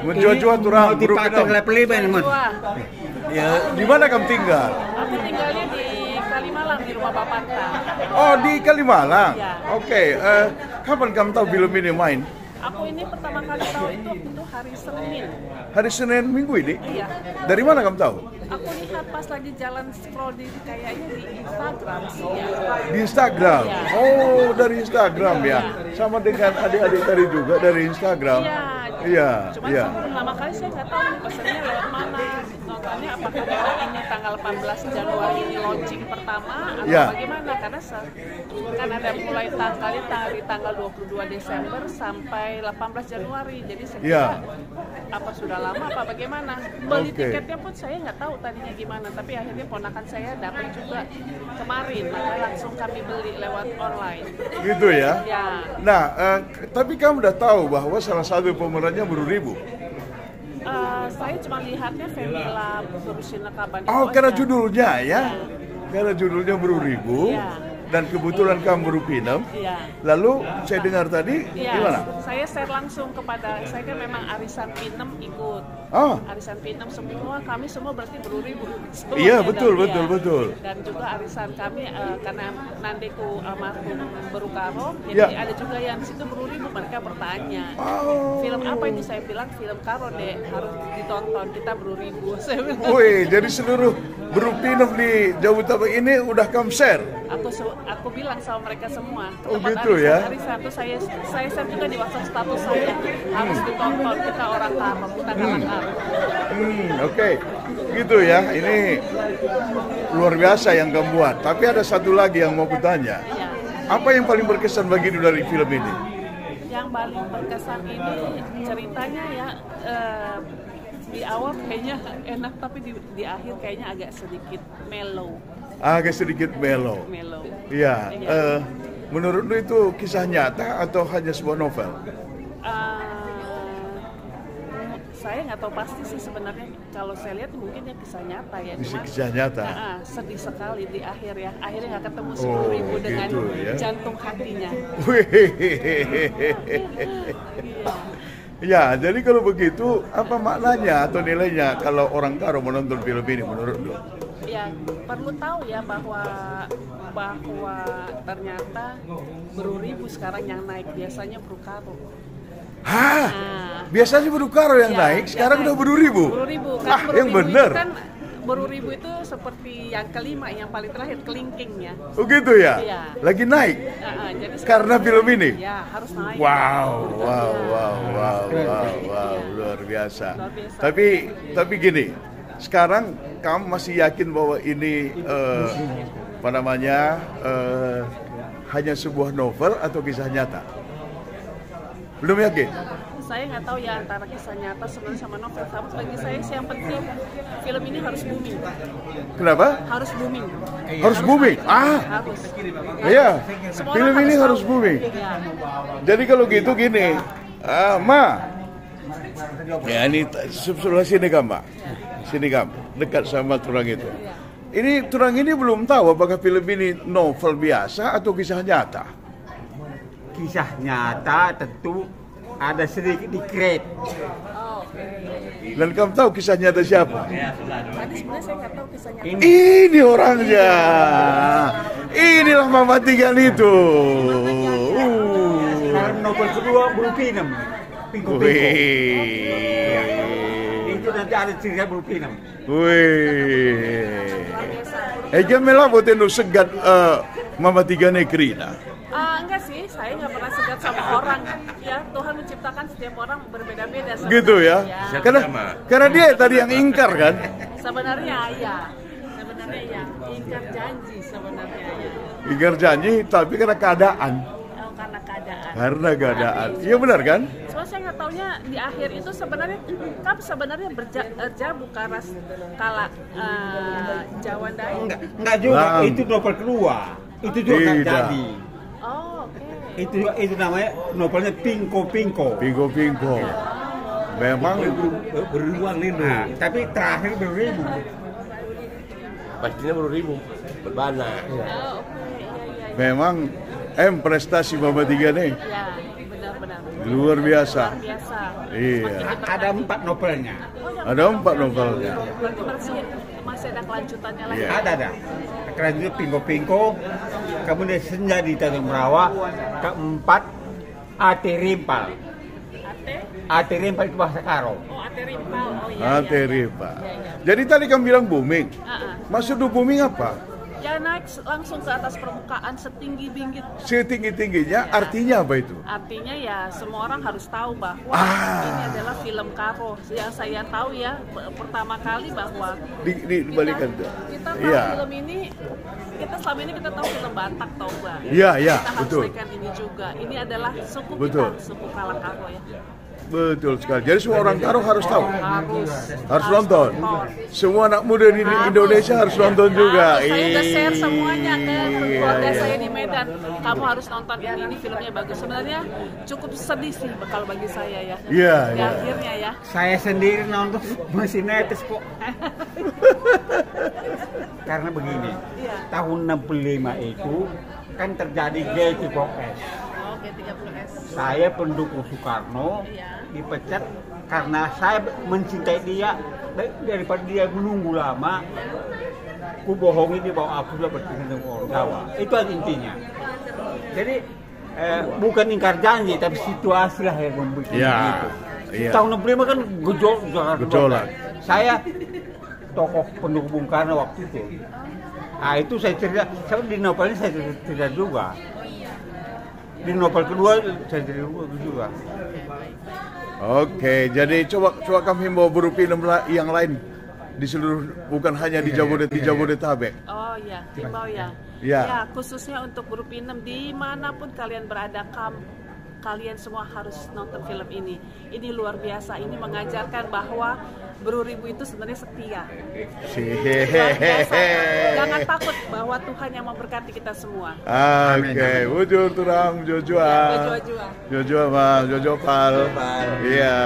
Menjual-jual turang mau dipotong level 5 ini, Mas. Ya, di mana kamu tinggal? Aku tinggalnya di Kalimalang, di rumah Bapak Tan. Oh, di Kalimalang. Ya. Oke, kapan kamu tahu film ini main? Aku ini pertama kali tahu itu hari Senin. Hari Senin minggu ini? Iya. Dari mana kamu tahu? Aku lihat pas lagi jalan scroll kayaknya di Instagram sih ya. Di Instagram. Iya. Oh, dari Instagram ya. Sama dengan adik-adik tadi juga dari Instagram. Iya. Iya. Cuman Iya. pertama kali saya nggak tahu nih pesannya lewat mana. Nontonnya apakah memang ini tanggal 18 Januari ini launching pertama atau Iya. bagaimana? Karena kan ada mulai dari tanggal 22 Desember sampai 18 Januari. Jadi saya kira Iya. apa sudah lama apa bagaimana? Beli Oke. tiketnya pun saya nggak tahu tadinya gimana. Tapi akhirnya ponakan saya dapat juga kemarin. Maka langsung kami beli lewat online. Gitu ya. Ya. Nah, tapi kamu udah tahu bahwa salah satu pemerannya Beruribu. Saya cuma lihatnya Femila Berushina Kaban. Oh, karena judulnya ya. Karena judulnya Beruribu. Iya. Dan kebetulan kamu baru film. Iya. Lalu saya dengar tadi Iya, gimana? saya share langsung kepada, saya kan memang arisan Pinem ikut. Oh. Arisan Pinem semua, kami semua berarti Beruribu. Iya, betul. Dan juga arisan kami, karena nandeku almarhum Berukaro, jadi Ya. ada juga yang di situ Beruribu, mereka bertanya. Oh. Film apa itu? Saya bilang film Karo deh, harus ditonton, kita Beruribu. Saya bilang. Wih, jadi seluruh Berupinov di Jawa Utara ini udah kamu share? Aku bilang sama mereka semua. Oh, Tempat gitu ya? Arisan tuh saya share juga di WhatsApp status saya, harus ditonton, kita orang Karo, kita kalah Karo. Oke. Gitu ya. Ini luar biasa yang kamu buat. Tapi ada satu lagi yang mau kutanya. Iya. Apa yang paling berkesan bagi dari film ini? Yang paling berkesan ini ceritanya ya, di awal kayaknya enak, tapi di akhir kayaknya agak sedikit mellow. Agak sedikit mellow. Iya. Iya. Menurutmu itu kisah nyata atau hanya sebuah novel? Saya nggak tahu pasti sih sebenarnya. Kalau saya lihat mungkin ya kisah nyata ya. Cuma Kisah nyata. sedih sekali di akhir ya. Akhirnya nggak ketemu Oh, 10.000 dengan gitu ya. jantung hatinya. Ya, jadi kalau begitu apa maknanya atau nilainya kalau orang Karo menonton film ini menurutmu? Ya perlu tahu ya bahwa ternyata Beruribu sekarang yang naik, biasanya Berukaro. Hah? Nah, Biasanya Berukaro yang ya, naik, sekarang udah Beruribu. Beruribu kan Yang bener. Beruribu itu seperti yang kelima, yang paling terakhir kelingkingnya. Oh gitu ya? Iya. Lagi naik? Jadi Karena film ini? Ya harus naik. Wow, luar biasa. Luar biasa. Tapi gini, sekarang kamu masih yakin bahwa ini apa namanya hanya sebuah novel atau kisah nyata? Belum yakin? Saya nggak tahu ya antara kisah nyata sebenarnya sama novel. Sama bagi saya sih yang penting film ini harus booming. Kenapa? Harus booming. Harus booming? Harus. Iya, Semua film orang ini harus tahu. booming. Ya. Jadi kalau gitu gini, Ma, ya ini sebelah sini kan, Mbak, sini kan, dekat sama Turang itu. Ini Turang ini belum tahu apakah film ini novel biasa atau kisah nyata. Kisah nyata tentu ada sedikit di-create. Dan kamu tahu kisah nyata siapa? Tadi sebenarnya saya nggak tahu kisah nyata. Ini orangnya. Inilah Mama Tigan itu. Sekarang novel kedua Berupinem. Pinko-pinko. Wih. Itu nanti ada cerita Berupinem. Wih. Jangan melakukan itu segat Mama Tiga Negrina. Enggak sih, saya nggak pernah segat sama orang. Ya, Tuhan menciptakan setiap orang berbeda-beda. Gitu ya. Karena dia tadi yang ingkar kan. Sebenarnya ya. Ingkar janji sebenarnya ya. Ingkar janji tapi karena keadaan. Karena keadaan. Karena keadaan. Iya benar kan? Cuma saya nggak taunya di akhir itu sebenarnya berjabu karas kala Jawa Dai. Enggak juga, itu novel kedua. Itu juga nggak Tidak. jadi. Oh, oke. Itu namanya novelnya Pinko-pinko. Pinko-pinko. Memang Beribuan ini. Tapi terakhir beribu. Pastinya Beruribu, berbana. Oh, oke. Iya. memang prestasi Mama Tiga nih. Ya, benar-benar. Luar biasa. Luar biasa. Iya. Ada 4 novelnya. Ada 4 novelnya. Berarti masih ada kelanjutannya lagi. Iya. Ada. Kelanjutnya Pingko-Pingko, kemudian Senja di Tanjung Merawa, keempat Ate Rimpal. Ate Rimpal itu bahasa Karo. Oh, Ate Rimpal. Oh iya. Ate Rimpal. Jadi tadi kamu bilang booming. Maksud booming apa? Ya naik langsung ke atas permukaan setinggi-tinggi. Setinggi-tingginya artinya apa itu? Artinya ya semua orang harus tahu bahwa ini adalah film Karo. Yang saya tahu ya pertama kali bahwa Dibalikan tuh. kita tahu Iya. film ini, kita selama ini kita tahu film Batak Toba. Iya, iya, Kita harus betul. naikkan ini juga. Ini adalah suku Betul. kita, suku Kalakaro ya. Betul sekali. Jadi semua orang Karo harus tahu. Harus Nonton. Semua anak muda di Indonesia harus nonton juga. Saya udah share semuanya ke keluarga Iya. saya di Medan. Kamu harus nonton ini filmnya bagus. Sebenarnya cukup sedih sih kalau bagi saya ya. Iya, Di iya. akhirnya ya. Saya sendiri nonton masih netes kok. Karena begini, Iya. tahun 65 itu kan terjadi G30S. Oh, G30S. Saya pendukung Soekarno, Iya. dipecat karena saya mencintai dia daripada dia menunggu lama. Ku bohongi dia bahwa aku sudah bertemu dengan orang Jawa. Itu aja intinya. Jadi bukan ingkar janji, tapi situasi lah yang membuat Iya, begitu. iya. Tahun 65 kan Gejolak. Saya tokoh pendukung Bung Karno waktu itu. Nah itu saya cerita, di novel ini saya cerita juga. Di novel kedua saya cerita juga. Oke, jadi coba kami himbau buru film yang lain di seluruh, bukan hanya di Jabodetabek. Oh iya, himbau ya. Iya. Ya, khususnya untuk guru Pinem dimanapun kalian berada, kalian semua harus nonton film ini. Ini luar biasa. Ini mengajarkan bahwa Buru Ribu itu sebenarnya setia. Luar biasa. Jangan takut bahwa Tuhan yang memberkati kita semua. Oke, wujud turang Jojoa. Jua-jua. Jojoa, Jojo Pal. Iya.